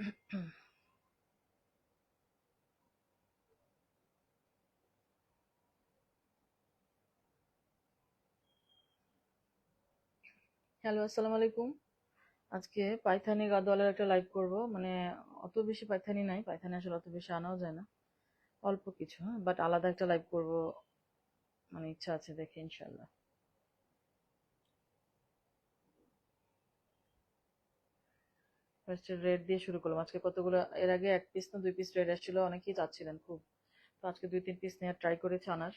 Hello, আসসালামু আলাইকুম। আজকে পাইথানি গাদওয়ালের একটা লাইভ করব। মানে অত বেশি পাইথানি নাই, পাইথানি আসলে অত বেশি আনাও যায় না, অল্প কিছু। হ্যাঁ, বাট আলাদা একটা লাইভ করব, মানে ইচ্ছা আছে, দেখে ইনশাল্লাহ। ফার্স্ট রেড দিয়ে শুরু করলাম। আজকে কতগুলো, এর আগে এক পিস না দুই পিস রেড আসছিল, অনেকেই চাচ্ছিলেন খুব। তো আজকে দুই তিন পিস নেওয়ার ট্রাই করেছি আনার।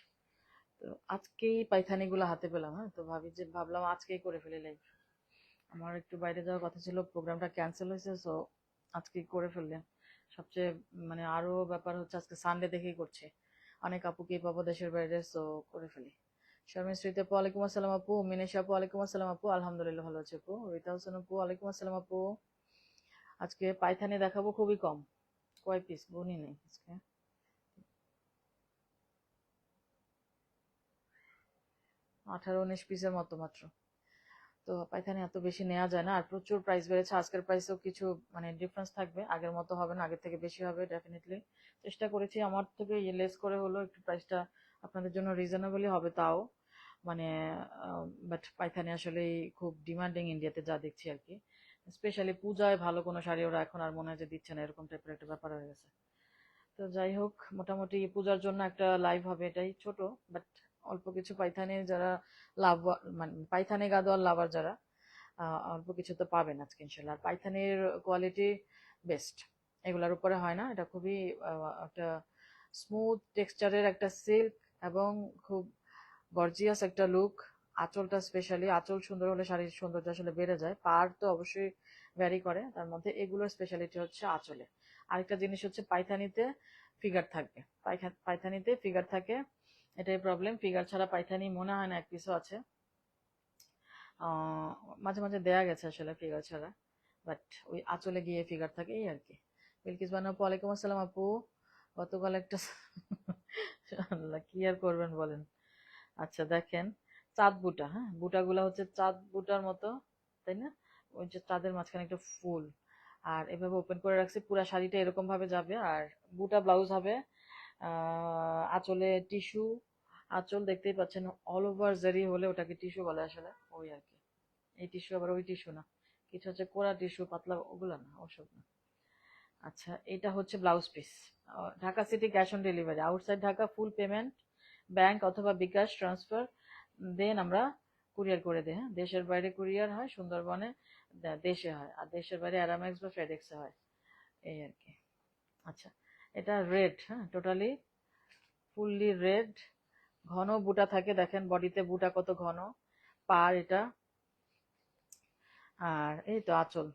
তো আজকেই পাইথানি গুলো হাতে পেলাম। হ্যাঁ, তো ভাবলাম আজকেই করে ফেলি লাইভ। আমার একটু বাইরে যাওয়ার কথা ছিল, প্রোগ্রামটা ক্যান্সেল হয়েছে, সো আজকে করে ফেললেন। সবচেয়ে মানে আরো ব্যাপার হচ্ছে আজকে সানডে দেখেই করছে, অনেক আপুকে পাবো দেশের বাইরে, সো করে ফেলি। শারমিন স্মৃতি আপু ওয়ালাইকুম আসসালাম আপু, মিনেশা আপু ওয়ালাইকুম আসসালাম আপু, আলহামদুলিল্লাহ ভালো আছে আপু। রীতা হোসেন আপু ওয়ালাইকুম আসসালাম আপু। আজকে পাইথানে দেখাবো খুবই কম, কয় পিস গুনি নেই আজকে। 18-19 পিসের মতো মাত্র। তো পাইথানে এত বেশি নেওয়া যায় না, আর প্রচুর প্রাইস বেড়েছে। আজকের প্রাইসেও কিছু মানে ডিফারেন্স থাকবে, আগের মতো হবে না, আগের থেকে বেশি হবে ডেফিনেটলি। চেষ্টা করেছি আমার থেকে লেস করে হলো একটু প্রাইসটা আপনাদের জন্য রিজনেবলই হবে তাও, মানে বাট পাইথানে আসলে খুব ডিমান্ডিং ইন্ডিয়াতে, যা দেখছি আর কি। স্পেশালি পূজায় ভালো কোনো শাড়ি ওরা এখন আর মনে হয় যে দিচ্ছে না, এরকম টাইপের একটা ব্যাপার হয়ে গেছে। তো যাই হোক, মোটামুটি পূজার জন্য একটা লাইভ হবে, এটাই ছোট, বাট অল্প কিছু পাইথানে যারা লাভ, মানে পাইথানে গাদোয়াল লাভার যারা, অল্প কিছু তো পাবেন আজকে ইনশাল্লাহ। আর পাইথানের কোয়ালিটি বেস্ট, এগুলার উপরে হয় না। এটা খুবই একটা স্মুথ টেক্সচারের একটা সিল্ক, এবং খুব গর্জিয়াস একটা লুক। আঁচলটা স্পেশালি, আঁচল সুন্দর হলে শাড়ির সৌন্দর্য আসলে বেড়ে যায়। পার তো অবশ্যই ভ্যারি করে, তার মধ্যে এগুলোর স্পেশালিটি হচ্ছে আঁচলে। আরেকটা জিনিস হচ্ছে পাইথানিতে ফিগার থাকবে, পাইথানিতে ফিগার থাকে, এটাই প্রবলেম। ফিগার ছাড়া পাইথানি মনে হয় না এক পিসও আছে। আহ, মাঝে মাঝে দেয়া গেছে আসলে ফিগার ছাড়া, বাট ওই আঁচলে গিয়ে ফিগার থাকে, এই আর কি। বিলকিস বানু আপু ওয়ালাইকুম আসসালাম আপু। গতকাল একটা আল্লাহ, কি আর করবেন বলেন। আচ্ছা দেখেন, চাঁদ বুটা, হ্যাঁ বুটাগুলা হচ্ছে চাঁদ বুটার মতো, তাই না? ওই যে চাঁদের মাঝখানে একটা ফুল, আর এভাবে ওপেন করে রাখছি, পুরা শাড়িটা এরকম ভাবে যাবে। আর বুটা ব্লাউজ হবে, আঁচলে টিস্যু। আঁচল দেখতেই পাচ্ছেন, অল ওভার জারি হলে ওটাকে টিস্যু বলে আসলে, ওই আর কি। এই টিস্যু আবার ওই টিস্যু না, কিছু হচ্ছে কোরা টিস্যু, পাতলা ওগুলা না, ওসব না। আচ্ছা, এটা হচ্ছে blouse piece. Dhaka city cash on delivery, outside Dhaka full payment, bank অথবা বিকাশ ট্রান্সফার, দেন আমরা কুরিয়ার করে দিই। হ্যাঁ, দেশের বাইরে কুরিয়ার হয়, সুন্দরবনে দেশে হয়, আর দেশের বাইরে অ্যারামেক্স বা ফেডেক্সে হয়, এই আর কি। আচ্ছা, এটা রেড, হ্যাঁ টোটালি ফুললি রেড। ঘন বুটা থাকে, দেখেন বডিতে বুটা কত ঘন। পার এটা, আর এই তো আঁচল।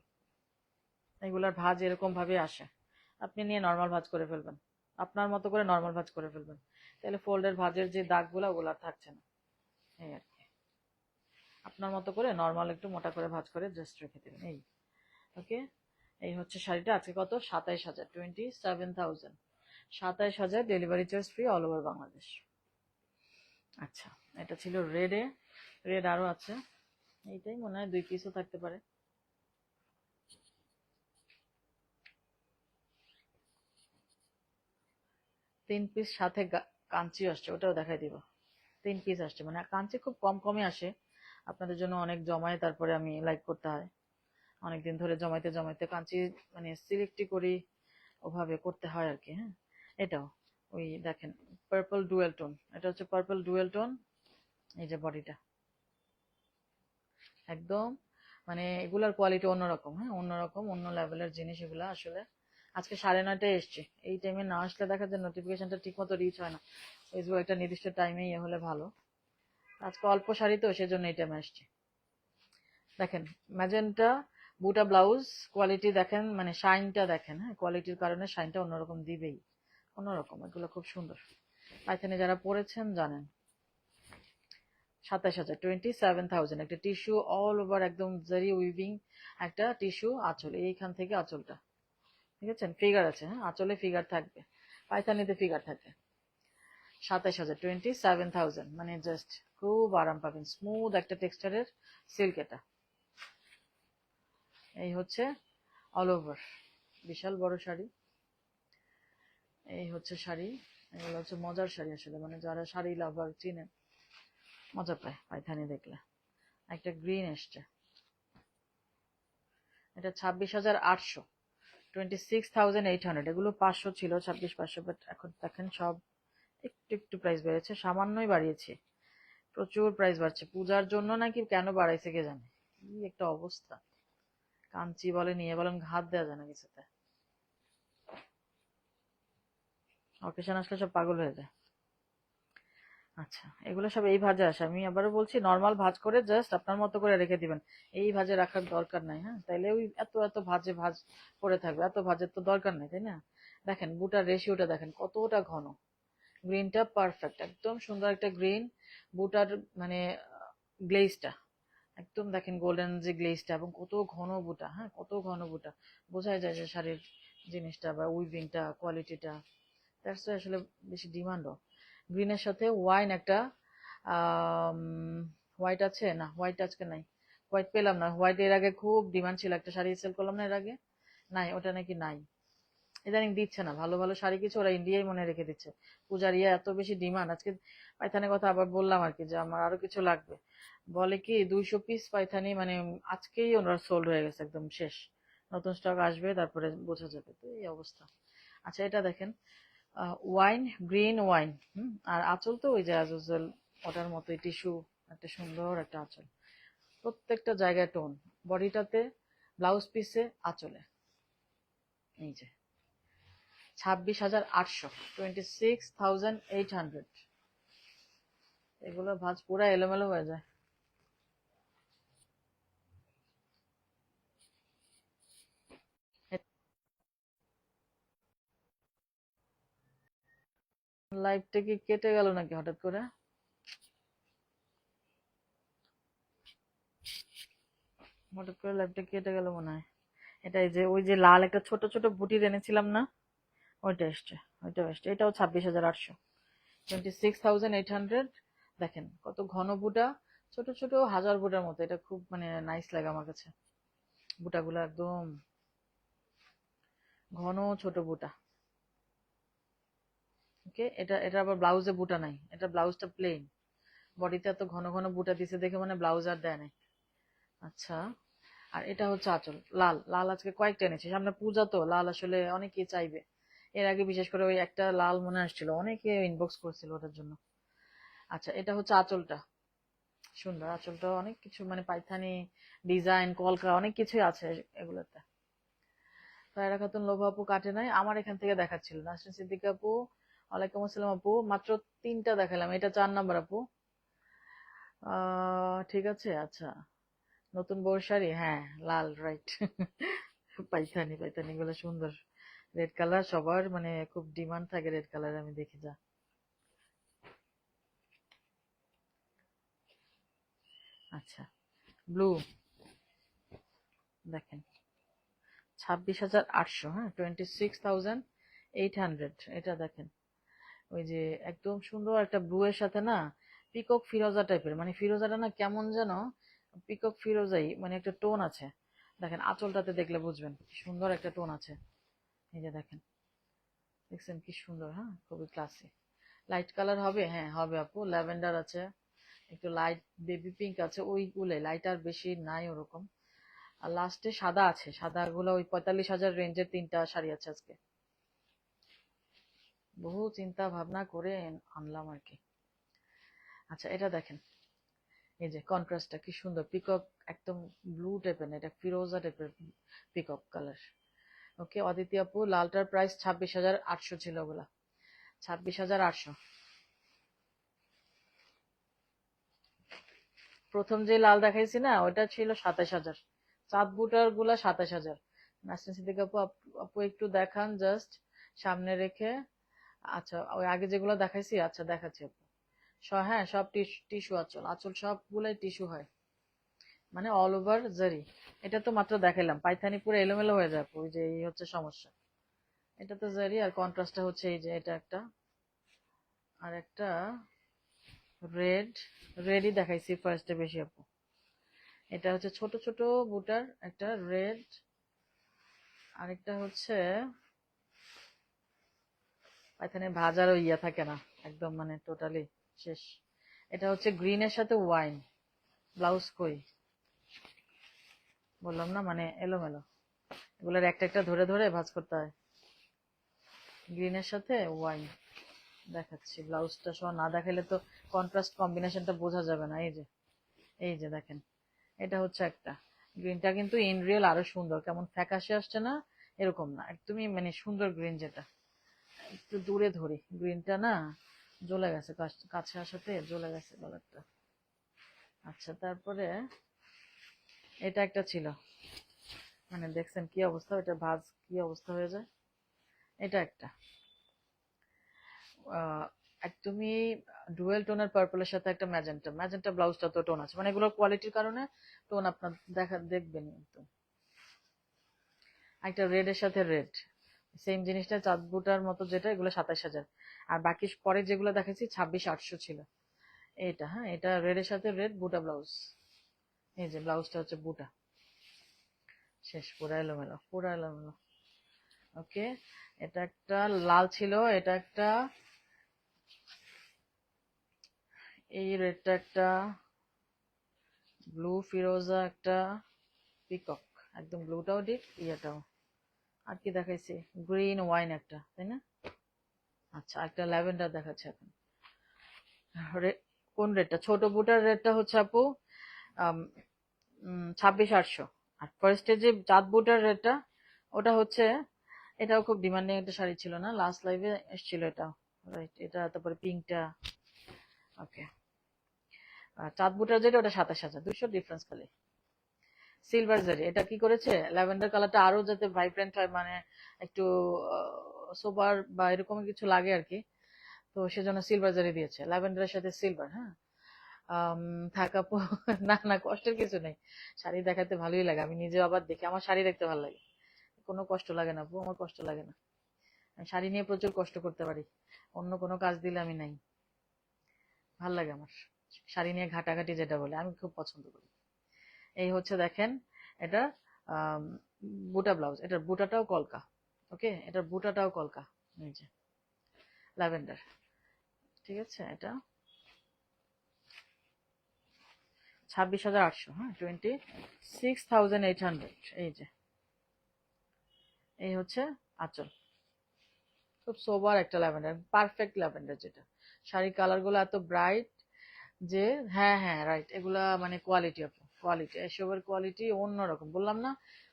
এগুলার ভাঁজ এরকম ভাবে আসে, আপনি নিয়ে নর্মাল ভাঁজ করে ফেলবেন, আপনার মতো করে নর্মাল ভাঁজ করে ফেলবেন, তাহলে ফোল্ডের ভাঁজের যে দাগগুলো ওগুলো আর থাকছে না, এই আর কি। আপনার মতো করে নর্মাল একটু মোটা করে ভাঁজ করে জাস্ট রেখে দেবেন, এই। ওকে, এই হচ্ছে শাড়িটা। আজকে কত? 27,000, 27,000। 27,000, delivery charge free, all over Bangladesh. আচ্ছা, এটা ছিল রেডে। রেড আরো আছে, এইটাই মনে হয় দুই পিসও থাকতে পারে। 3 পিস সাথে কাঞ্চি আসছে, ওটাও দেখাই দিব। 3 পিস আসছে, মানে কাঞ্চি খুব কম কমই আসে, আপনাদের জন্য অনেক জমায় তারপরে আমি লাইক করতে হয়। অনেকদিন ধরে জমাইতে জমাইতে কাঞ্চি মানে সিলেক্টই করি, ওভাবে করতে হয় আর কি। হ্যাঁ, এটাও ওই দেখেন, পার্পল ডুয়েল টোন, এটা হচ্ছে পার্পল ডুয়েল টোন। এই যে বডিটা একদম, মানে এগুলার কোয়ালিটি অন্যরকম, হ্যাঁ অন্যরকম, অন্য লেভেলের জিনিস এগুলা আসলে। আজকে 9:30টায় এসছে, এই টাইমে না আসলে দেখা যায় নোটিফিকেশনটা ঠিক মতো রিচ হয় না। ফেসবুক একটা নির্দিষ্ট টাইমে ইয়ে হলে ভালো। আজকে অল্প শাড়ি তো, সেজন্য এই টাইমে আসছে। দেখেন, ম্যাজেন্টা বুটা ব্লাউজ, কোয়ালিটি দেখেন, মানে শাইনটা দেখেন। হ্যাঁ, কোয়ালিটির কারণে শাইনটা অন্যরকম দিবেই, অন্যরকম। এগুলো খুব সুন্দর, পাইথানি যারা পরেছেন জানেন। 27,000, 27,000, একটা টিস্যু অল ওভার একদম জারি উইভিং, একটা টিস্যু আঁচল, এইখান থেকে আঁচলটা, ঠিক আছে? ফিগার আছে, হ্যাঁ আঁচলে ফিগার থাকবে, পাইথানিতে ফিগার থাকে। 27,000, 27,000, মানে জাস্ট খুব আরাম পাবেন, স্মুথ একটা টেক্সচারের সিল্ক এটা। এই হচ্ছে অল ওভার, বিশাল বড় শাড়ি। এই হচ্ছে শাড়ি, এগুলো হচ্ছে মজার শাড়ি আসলে, মানে যারা শাড়ি লাভার চিনেন মজা পায় পাইথানি দেখলে। একটা গ্রিন এসছে, এটা 26,800, 26,800। এগুলো 500 ছিল, 26,500, বাট এখন দেখেন সব একটু একটু প্রাইস বেড়েছে, সামান্যই বাড়িয়েছে। প্রচুর প্রাইস বাড়ছে পূজার জন্য, নাকি কেন বাড়াইছে কে জানে। কি একটা অবস্থা, কাঞ্চি বলে নিয়ে বলেন হাত দেওয়া যায় না কিছুতে। অকেশন আসলে সব পাগল হয়ে যায়। আচ্ছা, এগুলো সব এই ভাজে আসে, আমি আবারও বলছি নর্মাল ভাজ করে জাস্ট আপনার মতো করে রেখে দিবেন। এই ভাজে রাখার দরকার নাই, হ্যাঁ, তাইলে ওই এত এত ভাজে ভাজ করে থাকবে, এত ভাজের তো দরকার নাই, তাই না? দেখেন বুটার রেশিওটা দেখেন কতটা ঘন, গ্রিনটা পারফেক্ট, একদম সুন্দর একটা গ্রিন। বুটার মানে গ্লেজটা একদম দেখেন গোল্ডেন যে গ্লেজটা, এবং কত ঘন বুটা, হ্যাঁ কত ঘন বুটা, বোঝাই যায় যে শাড়ির জিনিসটা বা উইভিংটা কোয়ালিটিটা, দ্যাটস আসলে বেশি ডিমান্ডও। গ্রিনের সাথে ওয়াইন একটা হোয়াইট আছে না, হোয়াইট আজকে নাই, হোয়াইট পেলাম না। হোয়াইট এর আগে খুব ডিমান্ড ছিল, একটা শাড়ি সেল করলাম না এর আগে, নাই ওটা নাকি নাই, ইদানিং দিচ্ছে না। ভালো ভালো শাড়ি কিছু ওরা ইন্ডিয়ায় মনে রেখে দিচ্ছে। পূজার ইয়ে এত বেশি ডিমান্ড, আজকে পাইথানের কথা আবার বললাম আর কি, যে আমার আরো কিছু লাগবে। বলে কি 200 পিস পাইথানি, মানে আজকেই ওনার সোল্ড হয়ে গেছে, একদম শেষ। নতুন স্টক আসবে তারপরে বোঝা যাবে, তো এই অবস্থা। আচ্ছা এটা দেখেন, ওয়াইন, গ্রিন ওয়াইন। আর আঁচল তো ওই যে অ্যাজ ইউজুয়াল ওটার মতোই টিস্যু, একটা সুন্দর একটা আঁচল, প্রত্যেকটা জায়গায় টোন, বডিটাতে, ব্লাউজ পিসে, আঁচলে। এই যে 26,800, 26,800। এগুলো ভাঁজ পুরা এলোমেলো হয়ে যায়। লাইভটা কি কেটে গেল নাকি হঠাৎ করে? হঠাৎ করে লাইভটা কেটে গেল মনে হয়। এটাই যে ওই যে লাল একটা ছোট ছোট বুটির এনেছিলাম না, ওইটা এসছে, ওইটা এসছে। এটাও 26,800, 26,800। দেখেন কত ঘন বুটা, ছোট ছোট হাজার বুটার মতো, এটা খুব মানে নাইস লাগে আমার কাছে। বুটাগুলো একদম ঘন ছোট বুটা। ওকে, এটা এটা আবার ব্লাউজে বুটা নাই, এটা ব্লাউজটা প্লেন, বডিতে এত ঘন ঘন বুটা দিছে দেখে মানে ব্লাউজ আর দেয় নাই। আচ্ছা, আর এটা হচ্ছে আঁচল, লাল লাল আজকে কয়েকটা এনেছি, সামনে পূজা তো লাল আসলে অনেকেই চাইবে। এর আগে বিশেষ করে ওই একটা লাল মনে আসছিল, অনেকে ইনবক্স করছিল ওটার জন্য। আচ্ছা এটা হচ্ছে আঁচলটা, সুন্দর আঁচলটা, অনেক কিছু মানে পাইথানি ডিজাইন কলকা অনেক কিছুই আছে এগুলোতে। সায়রা খাতুন লোভা আপু কাটে নাই, আমার এখান থেকে দেখাচ্ছিল নাসরিন সিদ্দিকা আপু, ওয়ালাইকুম আসসালাম আপু, মাত্র 3টা দেখালাম, এটা 4 নাম্বার আপু। ঠিক আছে, আচ্ছা। নতুন বউর শাড়ি, হ্যাঁ লাল, রাইট। পাইথানি, পাইথানি গুলো সুন্দর, রেড কালার সবার মানে খুব ডিমান্ড থাকে রেড কালার, আমি দেখি যা। আচ্ছা ব্লু দেখেন 26,800, হ্যাঁ 26,800। এটা দেখেন ওই যে একদম সুন্দর একটা ব্লু এর সাথে না পিকক ফিরোজা টাইপের, মানে ফিরোজাটা না কেমন যেন পিকক ফিরোজাই, মানে একটা টোন আছে। দেখেন আঁচলটাতে দেখলে বুঝবেন কি সুন্দর একটা টোন আছে। এই যে দেখেন, দেখছেন কি সুন্দর, হ্যাঁ খুবই ক্লাসি। লাইট কালার হবে, হ্যাঁ হবে আপু, ল্যাভেন্ডার আছে, একটু লাইট বেবি পিঙ্ক আছে, ওইগুলো লাইট, আর বেশি নাই ওরকম। আর লাস্টে সাদা আছে, সাদা গুলো ওই 45,000 রেঞ্জের 3টা শাড়ি আছে আজকে, বহু চিন্তা ভাবনা করে আনলাম আর কি। আচ্ছা এটা দেখেন, এই যে কন্ট্রাস্টটা কি সুন্দর, পিকক একদম ব্লু টাইপের না, এটা ফিরোজা টাইপের পিকক কালার। ওকে অদিতি আপু, লালটার প্রাইস 26,800 ছিল, ওগুলা 26,800। প্রথম যে লাল দেখাইছি না ওটা ছিল 27,000, চাঁদ বুটার গুলা 27,000। নাসরিন সিদ্দিকা আপু, আপু একটু দেখান জাস্ট সামনে রেখে। আচ্ছা ওই আগে যেগুলো দেখাইছি, আচ্ছা দেখাচ্ছি আপু। হ্যাঁ সব টিস্যু আঁচল, আঁচল সবগুলাই টিস্যু হয়, মানে অল ওভার জারি। এটা তো মাত্র দেখাইলাম, পাইথানি পুরো এলোমেলো হয়ে যাবে, ওই যে এই হচ্ছে সমস্যা। এটা তো জারি, আর কন্ট্রাস্টটা হচ্ছে এই যে এটা একটা, আর একটা রেড, রেডই দেখাইছি ফার্স্টে বেশি আপু। এটা হচ্ছে ছোট ছোট বুটার একটা রেড, আরেকটা হচ্ছে পাইথানের ভাজারও ইয়া থাকে না, একদম মানে টোটালি শেষ। এটা হচ্ছে গ্রিনের সাথে ওয়াইন। ব্লাউজ কই, বললাম না মানে এলোমেলো, এগুলোর একটা একটা ধরে ধরে ভাঁজ করতে হয়। গ্রিনের সাথে ওয়াইন দেখাচ্ছি, ব্লাউজটা সহ না দেখালে তো কন্ট্রাস্ট কম্বিনেশনটা বোঝা যাবে না। এই যে দেখেন, এটা হচ্ছে একটা। গ্রিনটা কিন্তু ইন রিয়েল আরো সুন্দর, কেমন ফ্যাকাশে আসছে না, এরকম না, একদমই মানে সুন্দর গ্রিন। যেটা একটু দূরে ধরি, গ্রিনটা না জ্বলে গেছে, কাছে আসাতে জ্বলে গেছে কালারটা। আচ্ছা, তারপরে এটা একটা ছিল, মানে দেখছেন কি অবস্থা, এটা ভাঁজ কি অবস্থা হয়ে যায়। এটা একটা একদমই ডুয়েল টোনের পার্পলের সাথে একটা ম্যাজেন্টা, ম্যাজেন্টা ব্লাউজটা তো টোন আছে, মানে এগুলোর কোয়ালিটির কারণে টোন আপনার দেখবেন একদম। একটা রেড এর সাথে রেড, সেম জিনিসটা চাঁদ বুটার মতো, যেটা এগুলো 27,000। আর বাকি পরে যেগুলো দেখেছি 26,800 ছিল। এটা হ্যাঁ, এটা রেড এর সাথে রেড বুটা ব্লাউজ। এই যে ব্লাউজটা হচ্ছে বুটা, শেষ, পুরা এলোমেলো, পুরা এলোমেলো। ওকে, এটা একটা লাল ছিল, এটা একটা, এই রেডটা একটা, ব্লু ফিরোজা একটা, পিকক, একদম ব্লুটাও ডিপ, ইয়েটাও। আর কি দেখাইছি, গ্রিন ওয়াইন একটা, তাই না? আচ্ছা, একটা ল্যাভেন্ডার দেখাচ্ছে এখন। কোন রেটটা, ছোট বুটার রেটটা হচ্ছে আপু 26,800। আর ফার্স্টে যে চাঁদ বুটার রেটটা, ওটা হচ্ছে, এটাও খুব ডিমান্ডিং একটা শাড়ি ছিল না, লাস্ট লাইভে এসেছিল এটা, রাইট? এটা তারপরে পিঙ্কটা। ওকে, চাঁদ বুটার যেটা, ওটা 27,200, ডিফারেন্স খালি। সিলভার জারি, এটা কি করেছে, ল্যাভেন্ডার কালারটা আরো যাতে ভাইব্রেন্ট হয়, মানে একটু সোবার বা এরকম কিছু লাগে আর কি, তো সেজন্য সিলভার জারি দিয়েছে, ল্যাভেন্ডারের সাথে সিলভার। হ্যাঁ, থাক আপু, না না, কষ্টের কিছু নেই, শাড়ি দেখাতে ভালোই লাগে, আমি নিজে আবার দেখি, আমার শাড়ি দেখতে ভালো লাগে, কোনো কষ্ট লাগে না আপু, আমার কষ্ট লাগে না। আমি শাড়ি নিয়ে প্রচুর কষ্ট করতে পারি, অন্য কোনো কাজ দিলে আমি নাই, ভাল লাগে আমার শাড়ি নিয়ে ঘাটাঘাটি, যেটা বলে, আমি খুব পছন্দ করি। এই হচ্ছে দেখেন, এটা আম, বুটা ব্লাউজ, এটার বুটাটাও কলকা। ওকে, এটার বুটাটাও কলকা, এই যে ল্যাভেন্ডার। ঠিক আছে, এটা 26,800, হ্যাঁ, 26,800। এই যে, এই হচ্ছে আঁচল, খুব সোবার একটা ল্যাভেন্ডার, পারফেক্ট ল্যাভেন্ডার, যেটা শাড়ির কালার গুলো এত ব্রাইট যে, হ্যাঁ হ্যাঁ রাইট, এগুলা মানে কোয়ালিটি আপু, কোয়ালিটি, এসবের কোয়ালিটি অন্যরকম, বললাম না।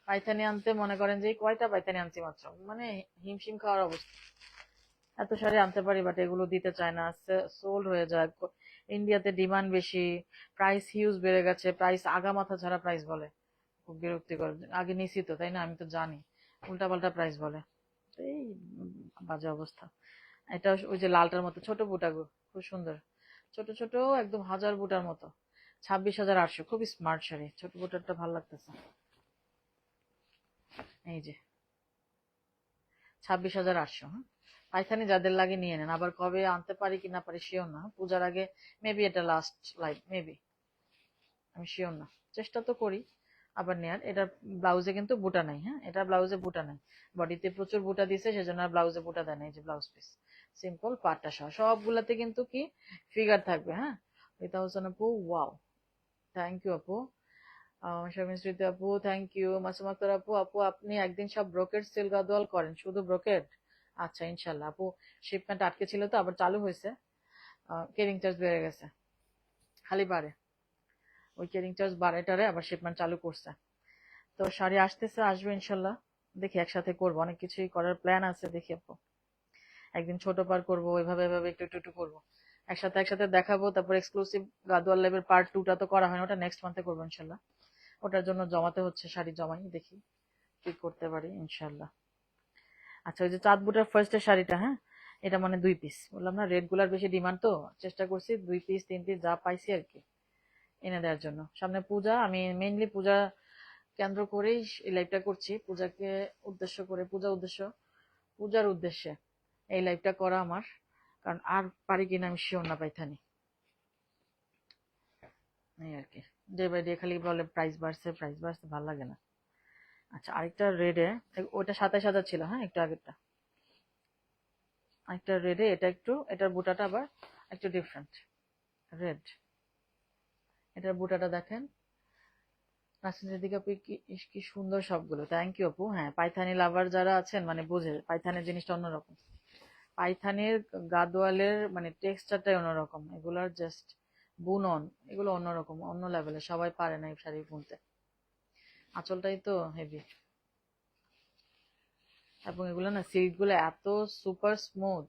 পাইথানি আনতে মনে করেন যে কয়টা পাইথানি আনছি মাত্র, মানে হিমশিম খাওয়ার অবস্থা। এত শাড়ি আনতে পারি, বাট এগুলো দিতে চায় না, সোল্ড হয়ে যায়। ইন্ডিয়াতে ডিমান্ড বেশি, প্রাইস হিউজ বেড়ে গেছে, প্রাইস আগা মাথা ছাড়া প্রাইস বলে, খুব বিরক্তিকর। আগে নিছি তো, তাই না, আমি তো জানি, উল্টাপাল্টা প্রাইস বলে, এই বাজে অবস্থা। এটা ওই যে লালটার মতো ছোট বুটাগো, খুব সুন্দর, ছোট ছোট, একদম হাজার বুটার মতো, 26,800, খুবই স্মার্ট শাড়ি, ছোট বুটারটা ভালো লাগতেছে। এই যে 26,800, হ্যাঁ, পাইথানি যাদের লাগে নিয়ে নেন, আবার কবে আনতে পারি কি না পারি শিওর না, পূজার আগে মেবি এটা লাস্ট লাইভ, মেবি, আমি শিওর না, চেষ্টা তো করি আবার নেয়ার। এটার ব্লাউজে কিন্তু বুটা নাই, হ্যাঁ, এটা ব্লাউজে বুটা নাই, বডিতে প্রচুর বুটা দিছে, সেজন্য আর ব্লাউজে বুটা দেয় না। এই যে ব্লাউজ পিস, সিম্পল পাটটা সহ, সবগুলাতে কিন্তু কি ফিগার থাকবে। হ্যাঁ, রিতা হোসেন আপু, ওয়াও, থ্যাংক ইউ আপু। শামিন স্মৃতি আপু, থ্যাংক ইউ। মাসুম আক্তার আপু, আপু আপনি একদিন সব ব্রোকেড সেল গাদোয়াল করেন, শুধু ব্রোকেড? আচ্ছা, ইনশাল্লাহ আপু, শিপমেন্ট আটকে ছিল তো, আবার চালু হয়েছে, কেরিং চার্জ বেড়ে গেছে, খালি বাড়ে, ওই কেরিং চার্জ বাড়ে আবার শিপমেন্ট চালু করছে। তো শাড়ি আসতেছে, আসবে ইনশাল্লাহ, দেখি একসাথে করবো, অনেক কিছুই করার প্ল্যান আছে, দেখি আপু, একদিন ছোট পার করবো, ওইভাবে এভাবে একটু একটু একটু করবো, একসাথে একসাথে দেখাবো। তারপর এক্সক্লুসিভ গাদোয়াল লেভেল পার্ট 2টা তো করা হয় না, ওটা নেক্সট মান্থে করবো ইনশাল্লাহ, ওটার জন্য জমাতে হচ্ছে, শাড়ি জমাই, দেখি কি করতে পারি ইনশাল্লাহ। আচ্ছা, ওই যে চাঁদ বুটার ফার্স্টের শাড়িটা, হ্যাঁ, এটা মানে 2 পিস, বললাম না রেড গুলার বেশি ডিমান্ড, তো চেষ্টা করছি 2 পিস 3 পিস যা পাইছি আর কি এনে দেওয়ার জন্য। সামনে পূজা, আমি মেইনলি পূজা কেন্দ্র করেই এই লাইভটা করছি, পূজাকে উদ্দেশ্য করে, পূজার উদ্দেশ্যে এই লাইভটা করা আমার, কারণ আর পারি কিনা আমি শিওর না, পাইথানি, এই আর কি। ডে বাই ডে খালি বলে প্রাইস বাড়ছে, প্রাইস বাড়ছে, ভালো লাগে না, আচ্ছা, আরেকটা রেডে, ওটা 27,000 ছিল, হ্যাঁ একটু আগেরটা। আরেকটা রেডে, এটা একটু, এটার বুটাটা আবার একটু ডিফারেন্ট রেড। এটার বুটাটা দেখেন। নাসরিন দিকে আপু কি ইস, কি সুন্দর সবগুলো, থ্যাংক ইউ আপু। হ্যাঁ, পাইথানি লাভার যারা আছেন মানে বুঝে, পাইথানের জিনিসটা অন্যরকম। পাইথানের গাদোয়ালের মানে টেক্সচারটাই অন্যরকম, এগুলার জাস্ট বুনন, এগুলো অন্যরকম, অন্য লেভেলের, সবাই পারে না এই শাড়ি বুনতে। আঁচলটাই তো হেভি, এবং এগুলো না সিল্ক গুলো এত সুপার স্মুথ,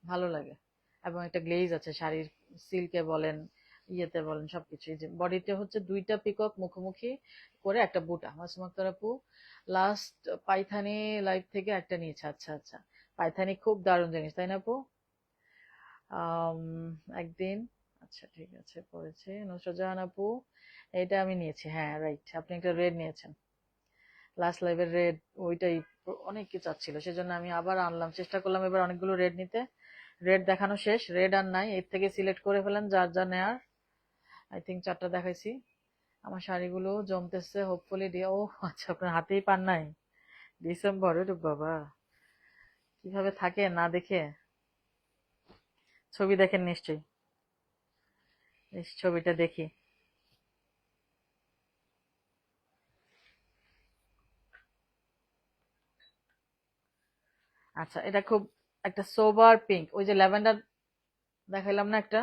ভালো লাগে। এবং একটা গ্লেজ আছে শাড়ির, সিল্কে বলেন ইয়েতে বলেন সবকিছু। এই যে বডিতে হচ্ছে দুইটা পিকক মুখোমুখি করে একটা বুটা, মাসুম আক্তার আপু লাস্ট পাইথানি লাইভ থেকে একটা নিয়েছে। আচ্ছা আচ্ছা, পাইথানি খুব দারুণ জিনিস, তাই না আপু? আম, একদিন, আচ্ছা ঠিক আছে, পড়েছে নুসরাত জাহান আপু। এটা আমি নিয়েছি, হ্যাঁ রাইট, আপনি একটা রেড নিয়েছেন লাস্ট লাইভের রেড, ওইটাই অনেকে চাচ্ছিল, সেজন্য আমি আবার আনলাম, চেষ্টা করলাম এবার অনেকগুলো রেড নিতে। রেড দেখানো শেষ, রেড আর নাই, এর থেকে সিলেক্ট করে ফেলেন যার যা নেয়ার। আই থিঙ্ক 4টা দেখাইছি। আমার শাড়িগুলো জমতেছে, হোপফুলি দিয়ে। ও আচ্ছা, আপনার হাতেই পান নাই ডিসেম্বর, ওরে বাবা, কিভাবে থাকে না দেখে। ছবি দেখেন নিশ্চয়ই, ছবিটা দেখি। আচ্ছা, এটা খুব একটা সোবার পিঙ্ক, ওই যে ল্যাভেন্ডার দেখাইলাম না একটা,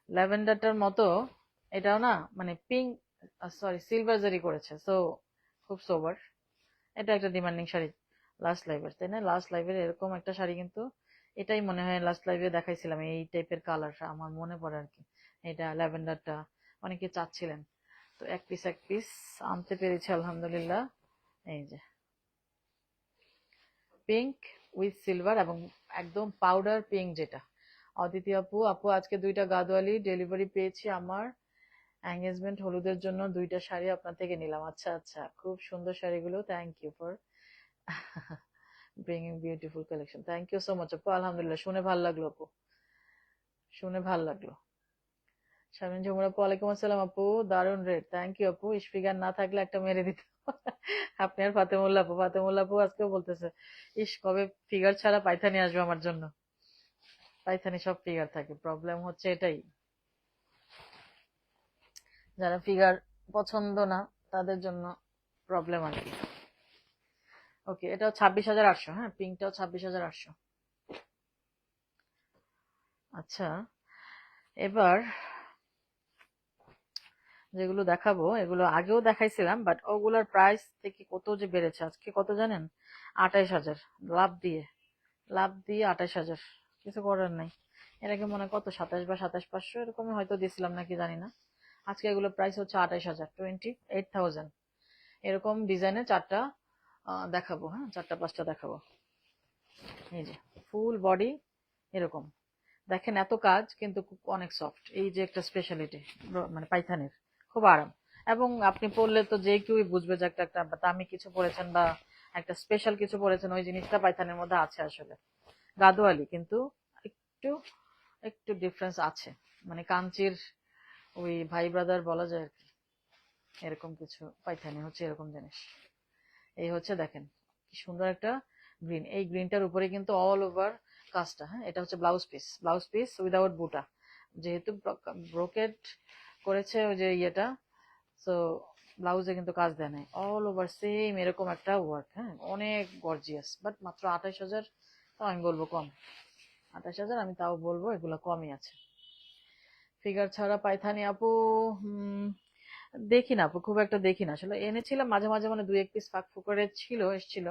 ল্যাভেন্ডারটার মতো এটাও না, মানে পিঙ্ক, সরি সিলভার জারি করেছে, সো খুব সোবার। এটা একটা ডিমান্ডিং শাড়ি লাস্ট লাইভের, তাই না? লাস্ট লাইভের এরকম একটা শাড়ি কিন্তু, এটাই মনে হয় লাস্ট লাইভে দেখাইছিলাম, এই টাইপের কালার আমার মনে পড়ে আর কি। এটা ল্যাভেন্ডারটা অনেকে চাচ্ছিলেন, তো এক পিস এক পিস আনতে পেরেছি আলহামদুলিল্লাহ। এই যে পিঙ্ক উইথ সিলভার, এবং একদম পাউডার পিঙ্ক যেটা। অদিতি আপু, আপু আজকে 2টা গাদোয়ালি ডেলিভারি পেয়েছি, আমার এঙ্গেজমেন্ট হলুদের জন্য 2টা শাড়ি আপনার থেকে নিলাম। আচ্ছা আচ্ছা, খুব সুন্দর শাড়িগুলো, thank you for bringing beautiful collection, thank you so much আপু। আলহামদুলিল্লাহ, শুনে ভালো লাগলো আপু, শুনে ভালো লাগলো। শামিন ঝুমুর আপু, ওয়ালাইকুম আসসালাম আপু, দারুন রেট, থ্যাংক ইউ আপু। স্পিকার না থাকলে একটা মেরে দিত আপনি আর ফাতেমুল্লাহ আপু, ফাতেমুল্লাহ আপু আজকেও বলতেছে, ইস কবে ফিগার ছাড়া পাইথানি আসবে আমার জন্য। পাইথানি সব ফিগার থাকে, প্রবলেম হচ্ছে এটাই, যারা ফিগার পছন্দ না তাদের জন্য প্রবলেম আর কি। ওকে, এটাও 26,800, হ্যাঁ পিঙ্কটাও 26,800। আচ্ছা, এবার যেগুলো দেখাবো এগুলো আগেও দেখাইছিলাম, বাট ওগুলোর প্রাইস থেকে কত যে বেড়েছে, আজকে কত জানেন? 28,000, লাভ দিয়ে, লাভ দিয়ে 28,000, কিছু করার নাই। এর আগে মনে হয় কত 27 বা 27,500 এরকমই হয়তো দিছিলাম নাকি জানি না। আজকে এগুলো প্রাইস হচ্ছে 28,000, 28,000। এরকম ডিজাইনের 4টা দেখাবো, হ্যাঁ 4টা 5টা দেখাবো। এই যে ফুল বডি এরকম, দেখেন এত কাজ কিন্তু অনেক সফট, এই যে একটা স্পেশালিটি মানে পাইথানের, খুব আরাম। এবং আপনি পরলে তো যে কেউই বুঝবে যে একটা একটা দামি কিছু পরেছেন বা একটা স্পেশাল কিছু পরেছেন, ওই জিনিসটা পাইথানের মধ্যে আছে আসলে। গাদোয়ালি কিন্তু একটু একটু ডিফারেন্স আছে, মানে কাঞ্চির ওই ভাই ব্রাদার বলা যায় আর কি, এরকম কিছু পাইথানি হচ্ছে এরকম জিনিস। এই হচ্ছে দেখেন কি সুন্দর একটা গ্রিন, এই গ্রিনটার উপরে কিন্তু অল ওভার কাজটা, হ্যাঁ এটা হচ্ছে blouse piece, blouse piece without বুটা, যেহেতু ব্রোকেট করেছে ওই যে ইয়েটা, সো ব্লাউজে কিন্তু কাজ দেয় নাই, অল ওভার সেম এরকম একটা ওয়ার্ক, হ্যাঁ অনেক গর্জিয়াস, বাট মাত্র 28,000, তাও আমি বলবো কম। 28,000 আমি তাও বলবো এগুলো কমই আছে। ফিগার ছাড়া পাইথানি আপু দেখি না আপু, খুব একটা দেখি না আসলে, এনেছিলাম মাঝে মাঝে, মানে 2-1 পিস ফাঁক ফুকরে ছিল, এসছিল,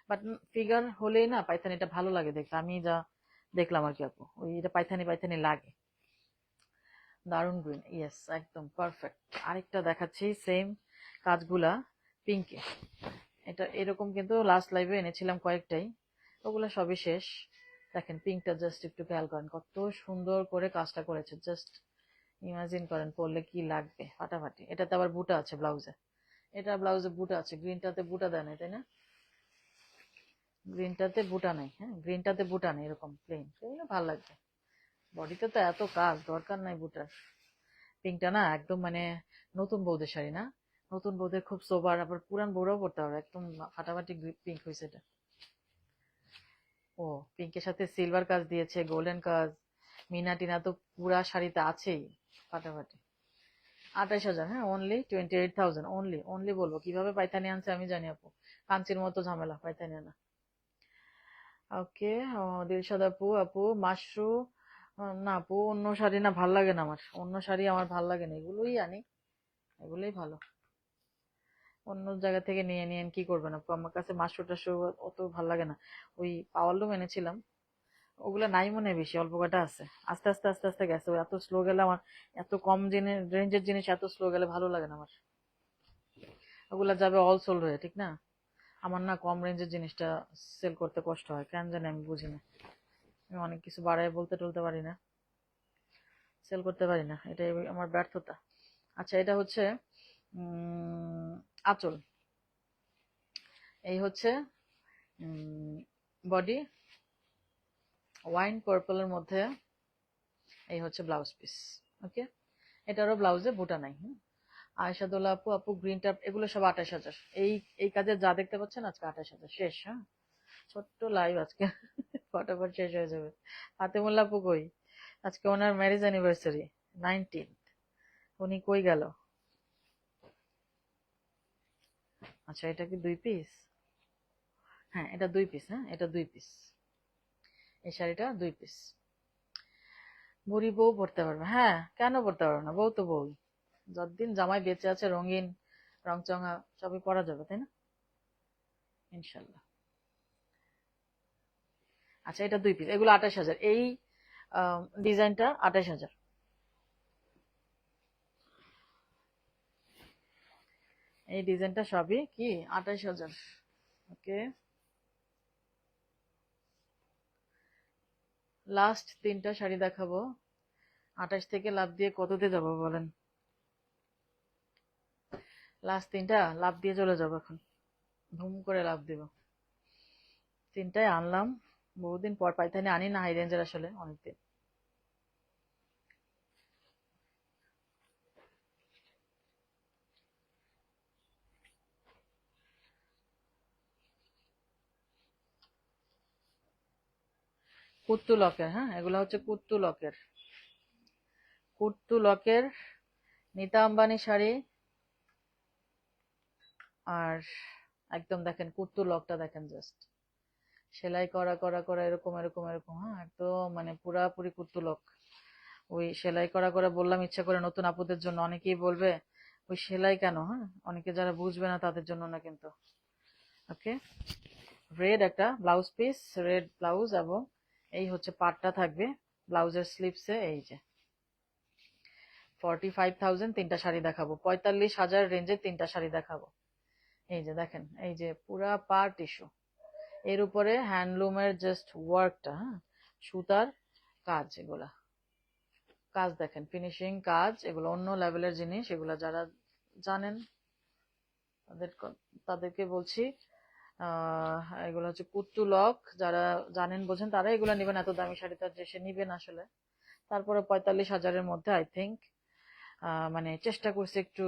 বাট ফিগার হলেই না পাইথানিটা ভালো লাগে দেখতে, আমি যা দেখলাম আর কি আপু, ওই এটা পাইথানি পাইথানি লাগে। দারুন গ্রিন, ইয়েস একদম পারফেক্ট। আরেকটা দেখাচ্ছি সেম কাজগুলা পিঙ্কে, এটা এরকম কিন্তু লাস্ট লাইভে এনেছিলাম কয়েকটাই, ওগুলো সবই শেষ। দেখেন পিঙ্কটা জাস্ট একটু খেয়াল করেন কত সুন্দর করে কাজটা করেছে, জাস্ট ইমাজিন করেন পরলে কি লাগবে, ফাটাফাটি। এটাতে আবার বুটা আছে ব্লাউজে, এটা ব্লাউজে বুটা আছে, গ্রিনটাতে বুটা দেয় না তাই না? গ্রিনটাতে বুটা নাই, হ্যাঁ গ্রিনটাতে বুটা নেই, এরকম প্লেন, এগুলো ভালো লাগবে। বডিতে তো এত কাজ, দরকার নাই বুটার। পিঙ্কটা না একদম মানে নতুন বৌদের শাড়ি না, নতুন বউদের খুব সোবার, আবার পুরান বউরাও পড়তে পারবে, একদম ফাটাফাটি পিঙ্ক হয়েছে এটা। ও পিঙ্কের সাথে সিলভার কাজ দিয়েছে, গোল্ডেন কাজ, মিনা টিনা তো পুরা শাড়িতে আছেই, ফাটাফাটি। 28,000, হ্যাঁ, অনলি 28,000, অনলি অনলি বলবো, কিভাবে পাইথানি আনছে আমি জানি আপু, কাঞ্চির মতো ঝামেলা পাইথানি আনা। ওকে। দিলশাদ আপু, আপু মাশরু, না আপু অন্য শাড়ি না, ভাল লাগে না আমার, অন্য শাড়ি আমার ভাল লাগে না, এগুলোই আনি, এগুলোই ভালো। অন্য জায়গা থেকে নিয়ে নিয়ে কি করবেন আপু, আমার কাছে মাশরু টাশরু অত ভাল লাগে না। ওই পাওয়ার লুম এনেছিলাম, ওগুলা নাই মনে হয়, বেশি অল্প কটা আছে, আস্তে আস্তে আস্তে আস্তে গেছে, এত স্লো গেলে আমার, এত কম রেঞ্জের জিনিস এত স্লো গেলে ভালো লাগে না আমার, ওগুলা যাবে অল সোল্ড হয়ে, ঠিক না? আমার না কম রেঞ্জের জিনিসটা সেল করতে কষ্ট হয়, কেন জানি আমি বুঝি না, আমি অনেক কিছু বাড়ায় বলতে টলতে পারি না, সেল করতে পারি না, এটাই আমার ব্যর্থতা। আচ্ছা, এটা হচ্ছে আঁচল, এই হচ্ছে বডি ওয়াইন পার্পলের মধ্যে, এই হচ্ছে ব্লাউজ পিস। ওকে, এটারও ব্লাউজে বুটা নাই। আয়শাদুল্লাহ আপু, আপু গ্রিন ট্যাপ, এগুলো সব 28,000, এই এই কাজে যা দেখতে পাচ্ছেন আজকে 28,000 শেষ। হ্যাঁ, ছোট্ট লাইভ আজকে ফটাফট শেষ হয়ে যাবে। ফাতেমুল্লাহ আপু কই, আজকে ওনার ম্যারেজ অ্যানিভার্সারি 19, উনি কই গেল? আচ্ছা, এটা কি 2 পিস? হ্যাঁ, এটা 2 পিস, হ্যাঁ এটা 2 পিস, এই শাড়িটা 2 পিস। বুড়ি বউ পড়তে পারবে, হ্যাঁ কেন পড়তে পারবে না, বউ তো বউ, যতদিন জামাই বেঁচে আছে রঙিন রংচঙা সবই পরা যাবে, তাই না? ইনশাল্লাহ। আচ্ছা, এটা 2 পিস, এগুলো 28,000, এই ডিজাইনটা 28,000, এই ডিজাইনটা সবই কি 28,000। ওকে, লাস্ট 3টা শাড়ি দেখাবো, 28 থেকে লাভ দিয়ে কততে যাবো বলেন? লাস্ট 3টা লাভ দিয়ে চলে যাবো এখন, ধুম করে লাভ দিব। 3টাই আনলাম, বহুদিন পর পাইথানি আনি না হাই রেঞ্জের, আসলে অনেকদিন। কুত্তু লকের, হ্যাঁ এগুলো হচ্ছে কুত্তু লকের, কুত্তু লকের নিতা আম্বানি শাড়ি। আর একদম দেখেন কুত্তু লকটা দেখেন, জাস্ট সেলাই করা করা করা এরকম এরকম এরকম, হ্যাঁ একদম মানে পুরাপুরি কুত্তু লক। ওই সেলাই করা করা বললাম ইচ্ছা করে, নতুন আপুদের জন্য, অনেকেই বলবে ওই সেলাই কেন, হ্যাঁ অনেকে যারা বুঝবে না তাদের জন্য না কিন্তু। ওকে, রেড একটা ব্লাউজ পিস, রেড ব্লাউজ, এবং এই হচ্ছে পাটটা থাকবে ব্লাউজের স্লিপসে, এই যে 45,000 3টা শাড়ি দেখাবো, 45,000 রেঞ্জে 3টা শাড়ি দেখাবো। এই যে দেখেন, এই যে পুরা পার টিস্যু, এর উপরে হ্যান্ডলুমের জাস্ট ওয়ার্কটা, হ্যাঁ সুতার কাজ, এগুলা কাজ দেখেন, ফিনিশিং কাজ, এগুলো অন্য লেভেলের জিনিস, এগুলা যারা জানেন তাদের তাদেরকে বলছি। এগুলো হচ্ছে কুত্তু লক, যারা জানেন বোঝেন তারা এগুলো নেবেন, এত দামি শাড়ি তো যে সে নিবেন আসলে। তারপরে 45,000-এর মধ্যে আই থিঙ্ক, মানে চেষ্টা করছি একটু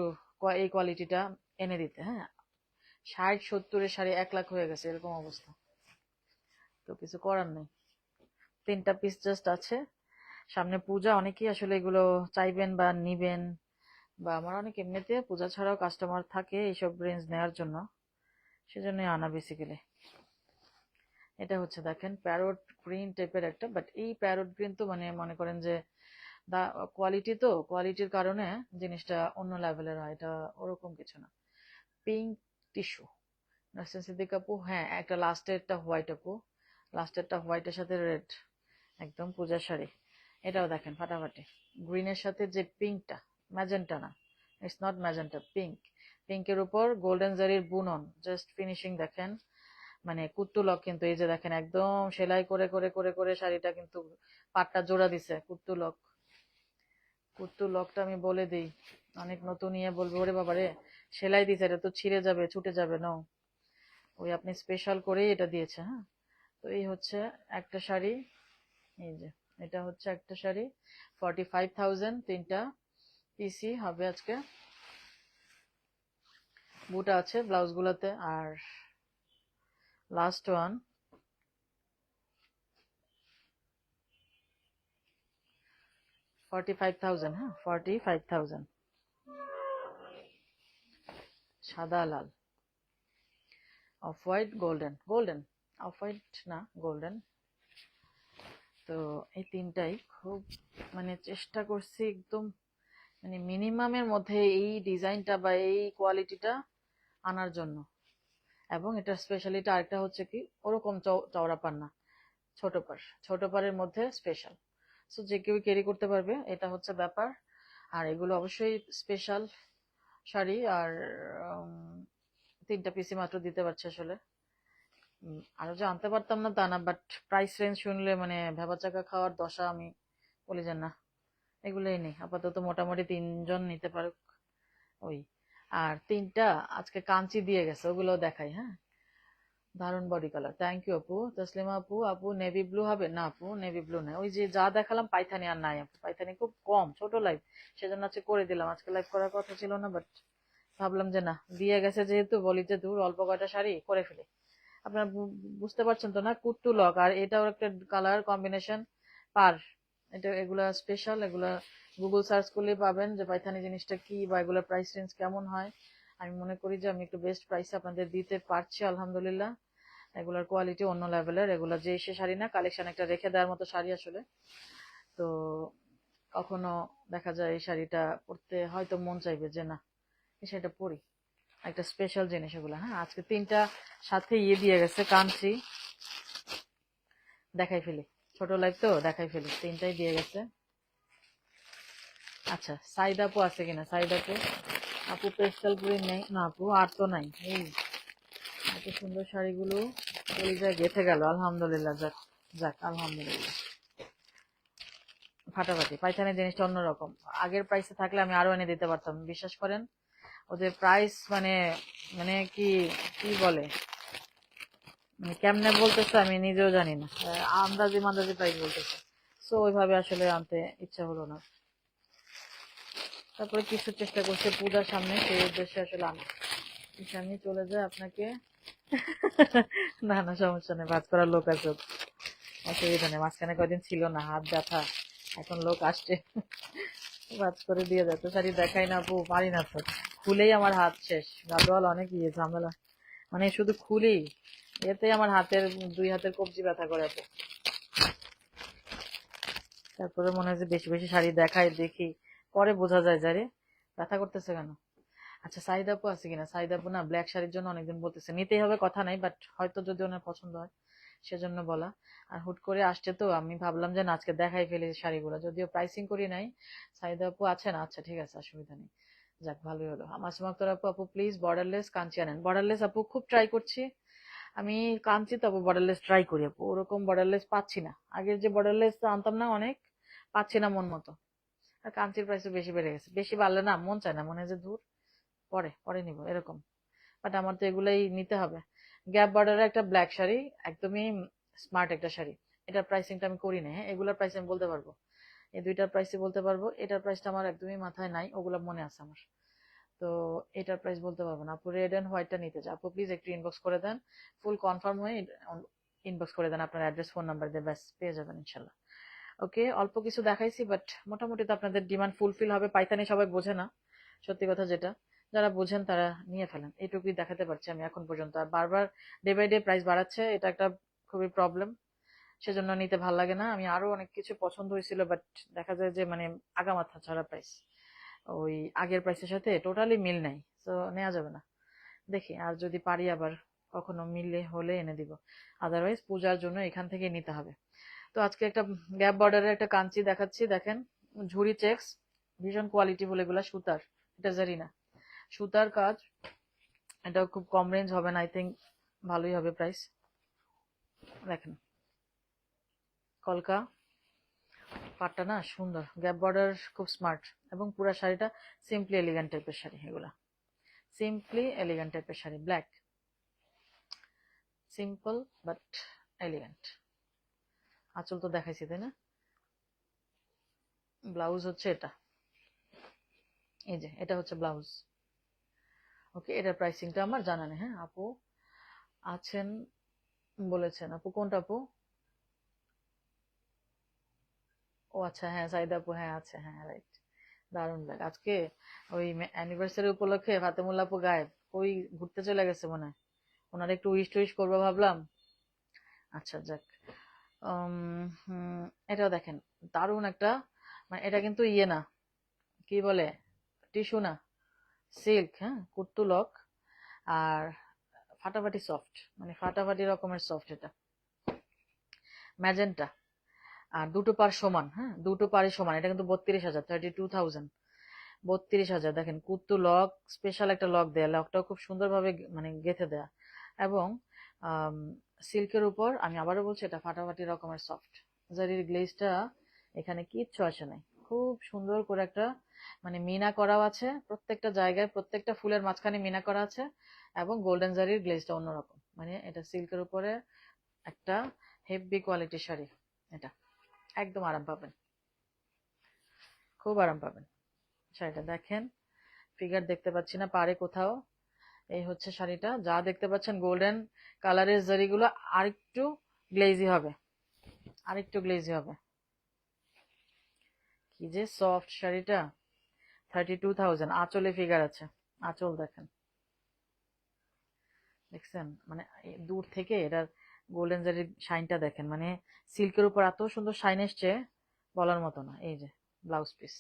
এই কোয়ালিটিটা এনে দিতে, হ্যাঁ 60-70-এর শাড়ি 1 লাখ হয়ে গেছে, এরকম অবস্থা, তো কিছু করার নেই। 3টা পিস জাস্ট আছে, সামনে পূজা, অনেকেই আসলে এগুলো চাইবেন বা নিবেন, বা আমার অনেক এমনিতে পূজা ছাড়াও কাস্টমার থাকে এইসব রেঞ্জ নেওয়ার জন্য, সেজন্যই আনা বেসিক্যালি। এটা হচ্ছে দেখেন প্যারোট গ্রিন টাইপের একটা, বাট এই প্যারোট গ্রিন তো মানে মনে করেন যে কোয়ালিটি, তো কোয়ালিটির কারণে জিনিসটা অন্য লেভেলের হয়, এটা ওরকম কিছু না। পিঙ্ক টিস্যু, নাসরিন সিদ্দিক আপু, হ্যাঁ একটা লাস্টেরটা হোয়াইট আপু, লাস্টেরটা হোয়াইটের সাথে রেড, একদম পূজার শাড়ি। এটাও দেখেন ফাটাফাটি, গ্রিনের সাথে যে পিঙ্কটা, ম্যাজেন্টা না, ইটস নট ম্যাজেন্টা, পিঙ্ক, পিঙ্কের উপর গোল্ডেন জারির বুনন, জাস্ট ফিনিশিং দেখেন, মানে কুত্তু লক কিন্তু, এই যে দেখেন একদম সেলাই করে করে করে করে শাড়িটা কিন্তু পাটটা জোড়া দিছে, কুত্তু লক। কুত্তু লকটা আমি বলে দিই, অনেক নতুন ইয়ে বলবে ওরে বাবা রে সেলাই দিছে, এটা তো ছিঁড়ে যাবে ছুটে যাবে, নো, ওই আপনি স্পেশাল করেই এটা দিয়েছে। হ্যাঁ, তো এই হচ্ছে একটা শাড়ি, এই যে এটা হচ্ছে একটা শাড়ি, 45,000, 3টা পিসি হবে আজকে। বুটা আছে ব্লাউজ গুলাতে। আর লাস্ট ওয়ান 45,000, হ্যাঁ 45,000, সাদা লাল, off white, golden, golden off white না গোল্ডেন। তো এই তিনটাই খুব মানে চেষ্টা করছি একদম মানে মিনিমামের মধ্যে এই ডিজাইনটা বা এই কোয়ালিটিটা আনার জন্য। এবং এটা স্পেশালিটা আরেকটা হচ্ছে কি ওরকম চওড়া পার না, ছোট পার, ছোট পারের মধ্যে স্পেশাল। সো যে কেউ ক্যারি করতে পারবে, এটা হচ্ছে ব্যাপার। আর এগুলো অবশ্যই স্পেশাল শাড়ি। আর তিনটা পিসি মাত্র দিতে পারছে আসলে। আরো যে আনতে পারতাম না তা না, বাট প্রাইস রেঞ্জ শুনলে মানে ভেবা চাকা খাওয়ার দশা। আমি বলি যে না, এগুলোই নেই আপাতত, মোটামুটি তিনজন নিতে পারুক ওই। আর তিনটা আজকে কাঞ্চি দিয়ে গেছে, ওগুলো দেখাই। হ্যাঁ, দারুন বডি কালার, থ্যাংক ইউ আপু। তসলিমা আপু, আপু নেভি ব্লু হবে না? আপু নেভি ব্লু নাই, ওই যে যা দেখালাম পাইথানি আর নাই আপু, পাইথানি খুব কম, ছোট লাইভ, সেজন্য আজকে করে দিলাম। আজকে লাইভ করার কথা ছিল না, বাট ভাবলাম যে না, দিয়ে গেছে যেহেতু, বলি যে দূর অল্প কয়টা শাড়ি করে ফেলি। আপনারা বুঝতে পারছেন তো না, কুট্টু লক আর এটাও একটা কালার কম্বিনেশন পার। এটা এগুলা স্পেশাল, এগুলা গুগল সার্চ করলে পাবেন যে পাইথানি জিনিসটা কি বা এগুলোর প্রাইস রেঞ্জ কেমন হয়। আমি মনে করি যে আমি একটু বেস্ট প্রাইসে আপনাদের দিতে পারছি আলহামদুলিল্লাহ। এগুলার কোয়ালিটি অন্য লেভেলের, এগুলা যে সে শাড়ি না, কালেকশন একটা রেখে দেওয়ার মতো শাড়ি আসলে। তো কখনো দেখা যায় এই শাড়িটা পরতে হয়তো মন চাইবে যে না, এই শাড়িটা পরি, একটা স্পেশাল জিনিস এগুলা। হ্যাঁ, আজকে তিনটা সাথে দিয়ে গেছে কাঞ্চি, দেখাই ফেলি, ছোট লাইভ তো দেখাই ফেলি, তিনটাই দিয়ে গেছে। আচ্ছা, সাইদ আপু আছে কিনা? সাইদ আপু, আপু পেস্টাল গ্রিন নেই না আপু, আর তো নাই। এই এত সুন্দর শাড়িগুলো কলিজায় গেঁথে গেল, আলহামদুলিল্লাহ। যাক যাক, আলহামদুলিল্লাহ। ফাটাফাটি, পাইথানের জিনিসটা অন্যরকম। আগের প্রাইসে থাকলে আমি আরো এনে দিতে পারতাম, বিশ্বাস করেন। ওদের প্রাইস মানে মানে কি কি বলে, মানে কেমনে বলতেছে আমি নিজেও জানি না, আন্দাজি মান্দাজি প্রাইস বলতেছে। সো ওইভাবে আসলে আনতে ইচ্ছা হলো না। তারপরে কিছু চেষ্টা করছে পূজার সামনে, সেই উদ্দেশ্যে আসলে আমি চলে যায় আপনাকে। না না, সমস্যা নেই, ভাজ করার লোক আছে, অসুবিধা নেই। মাঝখানে কয়দিন ছিল না, হাত ব্যথা, এখন লোক আসছে, ভাজ করে দিয়ে যায়। তো শাড়ি দেখাই না আপু, পারি না তো, খুলেই আমার হাত শেষ। গাদোয়াল অনেক ইয়ে ঝামেলা, মানে শুধু খুলি এতে আমার হাতের, দুই হাতের কবজি ব্যথা করে আপু। তারপরে মনে হয় যে বেশি বেশি শাড়ি দেখাই, দেখি পরে বোঝা যায় যারে ব্যথা করতেছে কেন। আচ্ছা, সাইদ আপু আছে কিনা? সাইদ আপু না ব্ল্যাক শাড়ির জন্য অনেকদিন বলতেছে, নিতেই হবে কথা নাই, বাট হয়তো যদি ওনার পছন্দ হয় সেজন্য বলা। আর হুট করে আসছে তো আমি ভাবলাম যে না, আজকে দেখাই ফেলি শাড়িগুলো, যদিও প্রাইসিং করি নাই। সাইদ আপু আছে না? আচ্ছা ঠিক আছে, অসুবিধা নেই। যাক, ভালোই হলো। আমার সুমাক্তর আপু, আপু প্লিজ বর্ডারলেস কাঞ্চি আনেন। বর্ডারলেস আপু খুব ট্রাই করছি আমি, কাঞ্চি তো আপু বর্ডারলেস ট্রাই করি আপু, ওরকম বর্ডারলেস পাচ্ছি না। আগের যে বর্ডারলেস আনতাম না অনেক, পাচ্ছি না মন মতো। আর কাঞ্চির প্রাইসও বেশি বেড়ে গেছে, বেশি বাড়লে না মন চায় না, মনে হয় যে দূর, পরে পরে নিবো এরকম। বাট আমার তো এগুলাই নিতে হবে। গ্যাপ বর্ডারের একটা ব্ল্যাক শাড়ি, একদমই স্মার্ট একটা শাড়ি। এটার প্রাইসিংটা আমি করি না। হ্যাঁ, এগুলোর প্রাইস আমি বলতে পারবো, এই দুইটার প্রাইসই বলতে পারবো। এটার প্রাইসটা আমার একদমই মাথায় নাই, ওগুলো মনে আছে আমার। তো এটার প্রাইস বলতে পারবো না আপু। রেড এন্ড হোয়াইটটা নিতে চাই আপু, প্লিজ একটু ইনবক্স করে দেন, ফুল কনফার্ম হয়ে ইনবক্স করে দেন, আপনার অ্যাড্রেস ফোন নাম্বার দিয়ে, ব্যাস পেয়ে যাবেন ইনশাল্লাহ। ওকে, অল্প কিছু দেখাইছি, বাট মোটামুটি তো আপনাদের ডিমান্ড ফুলফিল হবে। পাইথানি সবাই বোঝে না, সত্যি কথা যেটা, যারা বোঝেন তারা নিয়ে ফেলেন, এইটুকুই দেখাতে পারছি আমি এখন পর্যন্ত। আর বারবার ডে বাই ডে প্রাইস বাড়াচ্ছে, এটা একটা খুবই প্রবলেম, সেজন্য নিতে ভাল লাগে না। আমি আরো অনেক কিছু পছন্দ হয়েছিল, বাট দেখা যায় যে মানে আগামাথা ছাড়া প্রাইস, ওই আগের প্রাইসের সাথে টোটালি মিল নাই, তো নেওয়া যাবে না। দেখি আর যদি পারি আবার কখনো মিলে হলে এনে দিব, আদারওয়াইজ পূজার জন্য এখান থেকে নিতে হবে। তো আজকে একটা গ্যাপ বর্ডারের একটা কাঞ্চি দেখাচ্ছি, দেখেন, ঝুরি চেক্স, ভীষণ কোয়ালিটিফুল, এগুলা সুতার, এটা জারি না, সুতার কাজ। এটা খুব কম রেঞ্জ হবে না, আই থিঙ্ক ভালোই হবে প্রাইস। দেখেন কলকা পাটটা না সুন্দর, গ্যাপ বর্ডার খুব স্মার্ট, এবং পুরো শাড়িটা সিম্পলি এলিগেন্ট টাইপের শাড়ি। এগুলা সিম্পলি এলিগেন্ট টাইপের sari, black, simple but elegant. আঁচল তো দেখাইছি তাই না? ব্লাউজ হচ্ছে এটা, এই যে এটা হচ্ছে ব্লাউজ। ওকে, এটার প্রাইসিংটা আমার জানা নেই। হ্যাঁ, আপু আছেন বলেছেন। আপু কোনটা আপু? ও আচ্ছা, হ্যাঁ সাইদা আপু, হ্যাঁ আছে, হ্যাঁ রাইট। দারুণ ব্যাগ আজকে। ওই অ্যানিভার্সারি উপলক্ষে ফাতেমুল্লাহ আপু গায়েব, ওই ঘুরতে চলে গেছে মনে হয়। ওনার একটু উইশ টুইশ করবো ভাবলাম। আচ্ছা যাক। এটাও দেখেন, দারুণ একটা, মানে এটা কিন্তু ইয়ে না, কি বলে, টিস্যু না, সিল্ক। হ্যাঁ, কুট্টু লক, আর ফাটাফাটি সফট, মানে ফাটাফাটি রকমের সফট এটা, ম্যাজেন্টা। আর দুটো পার সমান, হ্যাঁ দুটো পারই সমান। এটা কিন্তু 32,000, 32,000, 32,000। দেখেন কুত্তু লক, স্পেশাল একটা লক দেয়া, লকটাও খুব সুন্দরভাবে মানে গেঁথে দেয়া, এবং সিল্কের উপর, আমি আবারও বলছি, এটা ফাটাফাটি রকমের সফট। জারির গ্লেজটা এখানে কিচ্ছু আসে নাই, খুব সুন্দর করে একটা মানে মিনা করাও আছে প্রত্যেকটা জায়গায়, প্রত্যেকটা ফুলের মাঝখানে মিনা করা আছে, এবং গোল্ডেন জারির গ্লেজটা অন্যরকম। মানে এটা সিল্কের উপরে একটা হেভি কোয়ালিটির শাড়ি। এটা একদম আরাম পাবেন, খুব আরাম পাবেন। শাড়িটা দেখেন, ফিগার দেখতে পাচ্ছি না পারে কোথাও। এই হচ্ছে শাড়িটা, যা দেখতে পাচ্ছেন গোল্ডেন কালারের জারিগুলো আরেকটু গ্লেজি হবে, আরেকটু গ্লেজি হবে। কি যে সফট শাড়িটা। 32,000, আঁচলে ফিগার আছে, আঁচল দেখেন, দেখছেন, মানে দূর থেকে এটার গোল্ডেন জারির শাইনটা দেখেন, মানে সিল্কের উপর এত সুন্দর শাইন এসছে, বলার মতো না। এই যে ব্লাউজ পিস,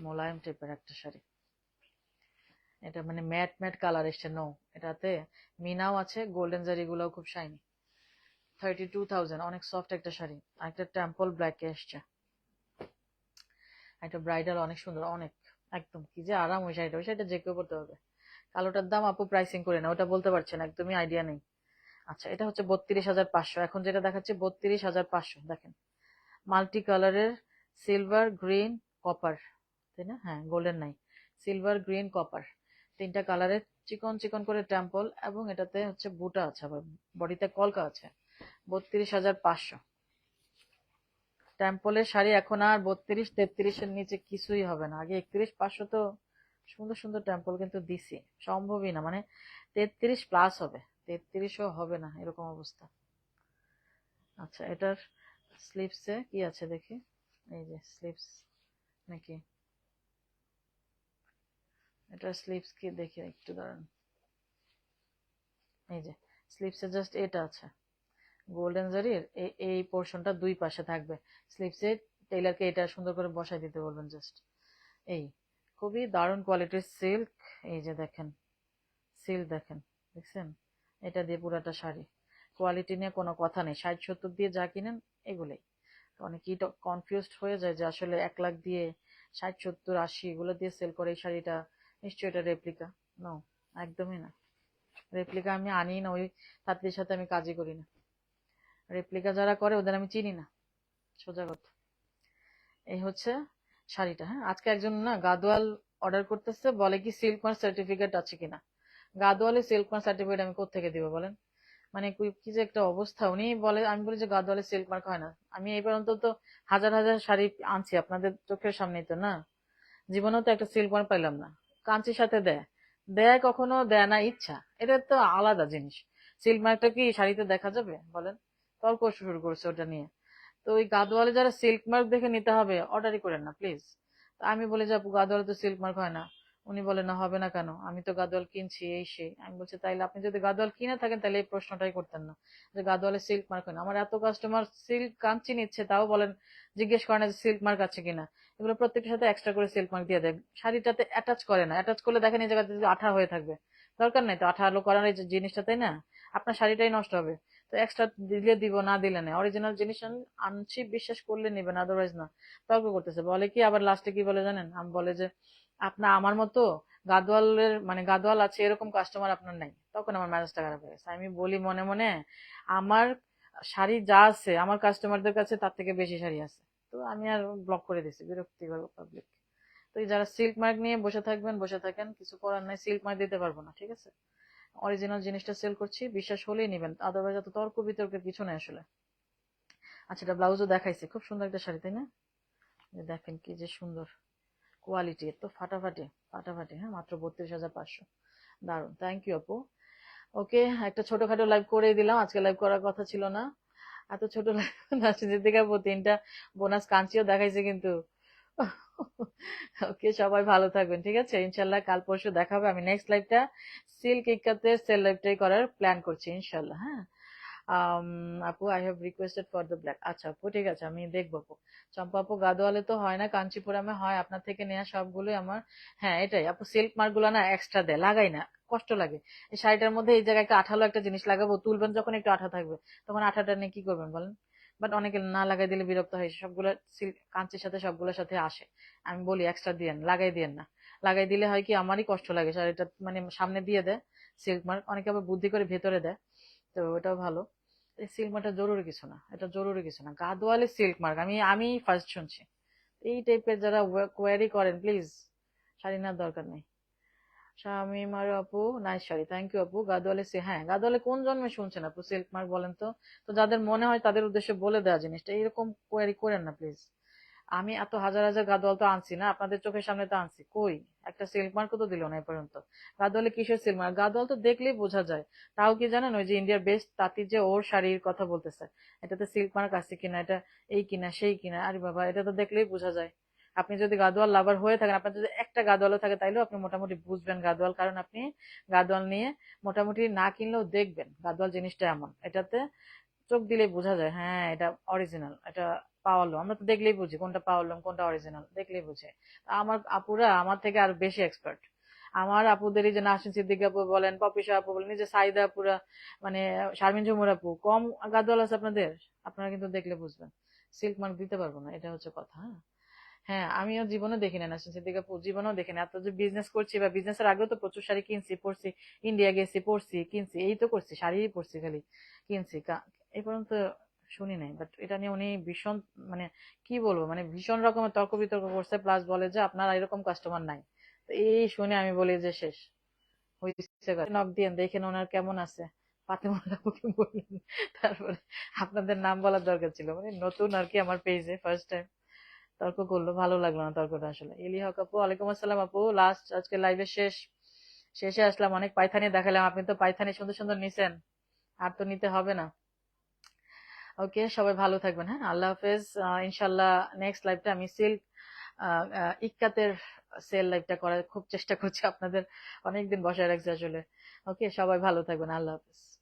মোলায়েম টাইপের একটা শাড়ি। এটা মানে ম্যাট ম্যাট কালার এসছে, নো, এটাতে মিনাও আছে, গোল্ডেন জারি গুলাও খুব শাইনি। 32,000, অনেক সফট একটা শাড়ি। আর একটা টেম্পল ব্ল্যাক এসছে, একটা ব্রাইডাল, অনেক সুন্দর, অনেক, একদম কি যে আরাম ওই শাড়িটা, ওই শাড়িটা যে কেউ পড়তে হবে। কালোটার দাম আপু প্রাইসিং করে না, ওটা বলতে পারছেন, একদমই আইডিয়া নেই। আচ্ছা, এটা হচ্ছে 32,500, এখন যেটা দেখাচ্ছে 32,500। দেখেন, মাল্টি কালারের, সিলভার গ্রিন কপার, তাই না? হ্যাঁ, গোল্ডেন নাই, সিলভার গ্রিন কপার, তিনটা কালারের চিকন চিকন করে টেম্পল, এবং এটাতে হচ্ছে বুটা আছে, আবার বডিতে কলকা আছে। 32,500 টেম্পলের শাড়ি। এখন আর 32-33-এর নিচে কিছুই হবে না। আগে 31,500 তো সুন্দর সুন্দর টেম্পল কিন্তু দিছি, সম্ভবই না, মানে 33 প্লাস হবে, 33ও হবে না, এরকম অবস্থা। আচ্ছা, এটার স্লিপসে কি আছে দেখি, এই যে স্লিপস নাকি, এটার স্লিপস কি দেখি একটু দাঁড়ান। এই যে স্লিপসে জাস্ট এটা আছে, গোল্ডেন জারির এই পোর্শনটা দুই পাশে থাকবে স্লিপসে। টেইলারকে এটা সুন্দর করে বসাই দিতে বলবেন জাস্ট। এই খুবই দারুণ কোয়ালিটির সিল্ক। এই যে দেখেন, সিল্ক দেখেন, দেখছেন, এটা দিয়ে পুরাটা শাড়ি, কোয়ালিটি নিয়ে কোনো কথা নেই। 60-70 দিয়ে যা কিনেন এগুলোই। অনেকেই কনফিউজড হয়ে যায় যে আসলে 1 লাখ দিয়ে 60-70-80 এগুলো দিয়ে সেল করে এই শাড়িটা, নিশ্চয়ই এটা রেপ্লিকা। নো, একদমই না, রেপ্লিকা আমি আনি না, ওই তাঁতিদের সাথে আমি কাজই করি না। রেপ্লিকা যারা করে ওদের আমি চিনি না, সোজা কথা। এই হচ্ছে শাড়িটা। হ্যাঁ, আজকে একজন না গাদোয়াল অর্ডার করতেছে, বলে কি সিল্ক মার্ক সার্টিফিকেট আছে কিনা। গাদোয়ালে সিল্ক মার্ক সার্টিফিকেট আমি কোত্থেকে দিব বলেন? মানে কি যে একটা অবস্থা। উনি বলে, আমি বলি যে গাদোয়ালে সিল্ক মার্ক হয় না। আমি এবার অন্তত হাজার হাজার শাড়ি আনছি আপনাদের চোখের সামনেই তো না, জীবনেও তো একটা সিল্ক মার্ক পাইলাম না। কাঞ্চির সাথে দেয়, দেয় কখনো দেয় না ইচ্ছা, এটা তো আলাদা জিনিস। সিল্ক মার্কটা কি শাড়িতে দেখা যাবে বলেন? তর্ক শুরু করছে ওটা নিয়ে। তো ওই গাদোয়ালে যারা সিল্ক মার্ক দেখে নিতে হবে, অর্ডারই করেন না প্লিজ। আমি বলি যে আপু গাদোয়ালে তো সিল্ক মার্ক হয় না। উনি বলে না হবে না কেন, আমি তো গাদোয়াল কিনছি এই সেই। আমি বলছি তাইলে আপনি যদি গাদোয়াল কিনে থাকেন তাহলে এই প্রশ্নটাই করতেন না, যে গাদোয়ালে সিল্ক মার্ক হয় না। আমার এত কাস্টমার সিল্ক কাঞ্চি নিচ্ছে, তাও বলেন, জিজ্ঞেস করে না যে সিল্ক মার্ক আছে কিনা। এগুলো প্রত্যেকটার সাথে এক্সট্রা করে সিল্ক মার্ক দিয়ে দেয়, শাড়িটাতে অ্যাটাচ করে না। অ্যাটাচ করলে দেখেন এই জায়গাতে আঠা হয়ে থাকবে, দরকার নাই তো আঠা আলো করার এই যে জিনিসটা, তাই না? আপনার শাড়িটাই নষ্ট হবে। তো এক্সট্রা দিলে দিব, না দিলে নেই। অরিজিনাল জিনিস আনছি, বিশ্বাস করলে নিবেন, আদারওয়াইজ না। তর্ক করতেছে, বলে কি আবার লাস্টে কি বলে জানেন? আমি বলে যে আপনার আমার মতো গাদোয়ালের মানে গাদোয়াল আছে এরকম কাস্টমার আপনার নাই। তখন আমার মেজাজটা খারাপ হয়ে গেছে। আমি বলি মনে মনে, আমার শাড়ি যা আছে আমার কাস্টমারদের কাছে তার থেকে বেশি শাড়ি আছে। তো আমি আর ব্লক করে দিছি, বিরক্তিকর পাবলিক। তো এই যারা সিল্ক মার্ক নিয়ে বসে থাকবেন, বসে থাকেন, কিছু করার নাই, সিল্ক মার্ক দিতে পারবো না, ঠিক আছে? অরিজিনাল জিনিসটা সেল করছি, বিশ্বাস হলেই নিবেন, আদারওয়াইজ এত তর্ক বিতর্কের কিছু নেই আসলে। আচ্ছা, এটা ব্লাউজও দেখাইছে, খুব সুন্দর একটা শাড়ি, তাই না? দেখেন কি যে সুন্দর, কোয়ালিটি তো ফাটাফাটি ফাটাফাটি। হ্যাঁ, মাত্র 32,500। দারুন, থ্যাংক ইউ আপু। ওকে, একটা ছোটখাটো লাইভ করে দিলাম, আজকে লাইভ করার কথা ছিল না। এত ছোট লাইভ নাসিনের দিকে আপু 3টা বোনাস কাঞ্চিও দেখাইছে কিন্তু। ওকে, সবাই ভালো থাকবেন, ঠিক আছে? ইনশাল্লাহ কাল পরশু দেখা হবে। আমি নেক্সট লাইভটা সিল্ক ইক্কাতে সেল লাইভটাই করার প্ল্যান করছি ইনশাল্লাহ। হ্যাঁ আপু, I have requested for the black. আচ্ছা আপু, ঠিক আছে, আমি দেখবো আপু। চম্পা আপু, গাদোয়ালে তো হয় না, কাঞ্চিপুরমে হয়। আপনার থেকে নেওয়া সবগুলোই আমার। হ্যাঁ এটাই আপু, সিল্ক মার্ক গুলো না এক্সট্রা দেয়, লাগাই না, কষ্ট লাগে। এই শাড়িটার মধ্যে এই জায়গায় একটা আঠালো একটা জিনিস লাগাবো, তুলবেন যখন একটু আঠা থাকবে, তখন আঠাটা নিয়ে কি করবেন বলেন? বাট অনেকে না লাগাই দিলে বিরক্ত হয়, সবগুলো সিল্ক কাঞ্চির সাথে সবগুলোর সাথে আসে। আমি বলি এক্সট্রা দিয়েন, লাগাই দিয়েন না। লাগাই দিলে হয় কি, আমারই কষ্ট লাগে, শাড়িটা মানে সামনে দিয়ে দেয় সিল্ক মার্ক, অনেকে আবার বুদ্ধি করে ভেতরে দেয়, তো ওটাও ভালো। এই সিল্ক মার্কটা জরুরি কিছু না, এটা জরুরি কিছু না। গাদোয়ালে সিল্ক মার্ক আমি আমি ফার্স্ট শুনছি। এই টাইপের যারা কোয়ারি করেন, প্লিজ শাড়ি নেওয়ার দরকার নেই। শামিম আর আপু, নাইস শাড়ি, থ্যাংক ইউ আপু। গাদোয়ালে হ্যাঁ, গাদোয়ালে কোন জন্মে শুনছেন আপু সিল্ক মার্ক বলেন তো? তো যাদের মনে হয় তাদের উদ্দেশ্যে বলে দেওয়া জিনিসটা, এরকম কোয়ারি করেন না প্লিজ। আমি এত হাজার হাজার গাদোয়াল তো আনছি না, আপনাদের চোখের সামনে তো আনছি, কই একটা সিল্ক মার্কও তো দিল না এ পর্যন্ত। গাদোয়ালে কিসের সিল্ক মার্ক? গাদোয়াল তো দেখলেই বোঝা যায়। তাও কি জানেন, ওই যে ইন্ডিয়ার বেস্ট তাঁতি যে ওর শাড়ির কথা বলতেছে, এটাতে সিল্ক মার্ক আছে কিনা, এটা এই কিনা সেই কিনা, আরে বাবা, এটা তো দেখলেই বোঝা যায়। আপনি যদি গাদোয়াল লাভার হয়ে থাকেন, আপনার যদি একটা গাদোয়ালও থাকে, তাইলেও আপনি মোটামুটি বুঝবেন গাদোয়াল, কারণ আপনি গাদোয়াল নিয়ে মোটামুটি না কিনলেও দেখবেন গাদোয়াল জিনিসটা এমন, এটাতে চোখ দিলেই বোঝা যায়, হ্যাঁ এটা অরিজিনাল, এটা পাওয়ার লুম। আমরা তো দেখলেই বুঝি কোনটা পাওয়ার লুম কোনটা অরিজিনাল, দেখলেই বুঝে। আমার আপুরা আমার থেকে আর বেশি এক্সপার্ট। আমার আপুদেরই যে নাসরিন সিদ্দিকী আপু বলেন, পপিশা আপু বলেন, এই যে সাইদা আপুরা, মানে শারমিন ঝুমুর আপু, কম গাদোয়াল আছে আপনাদের? আপনারা কিন্তু দেখলে বুঝবেন। সিল্ক মার্ক দিতে পারবো না, এটা হচ্ছে কথা। হ্যাঁ, হ্যাঁ, আমিও জীবনে দেখি না নাসরিন সিদ্দিকী আপু, জীবনেও দেখি না। এত যে বিজনেস করছি বা বিজনেসের আগেও তো প্রচুর শাড়ি কিনছি পরছি, ইন্ডিয়া গেছি পরছি কিনছি, এই তো করছি, শাড়ি পরছি খালি, কিনছি এই পর্যন্ত শুনি নাই। বাট এটা নিয়ে উনি ভীষণ, মানে কি বলবো, মানে ভীষণ রকমের তর্ক বিতর্ক করছে, প্লাস বলে যে আপনার এরকম কাস্টমার নাই। তো এই শুনে আমি বলি যে শেষ হয়েছে, নক দিয়ে দেখেন ওনার কেমন আছে। ফাতেমা আপুকে বললেন, তারপরে আপনাদের নাম বলার দরকার ছিল, মানে নতুন আর কি আমার পেজে ফার্স্ট টাইম তর্ক করলো, ভালো লাগলো না তর্কটা আসলে। ইলি হক আপু, ওয়ালাইকুম আসসালাম আপু। লাস্ট আজকে লাইভে শেষে আসলাম, অনেক পাইথানি দেখালাম, আপনি তো পাইথানি সুন্দর সুন্দর নিছেন, আর তো নিতে হবে না। ওকে, সবাই ভালো থাকবেন, হ্যাঁ, আল্লাহ হাফেজ। ইনশাল্লাহ নেক্সট লাইভটা আমি সিল্ক ইক্কাতের সেল লাইভটা করার খুব চেষ্টা করছি, আপনাদের অনেকদিন বসায় রাখছি আসলে। ওকে, সবাই ভালো থাকবেন, আল্লাহ হাফেজ।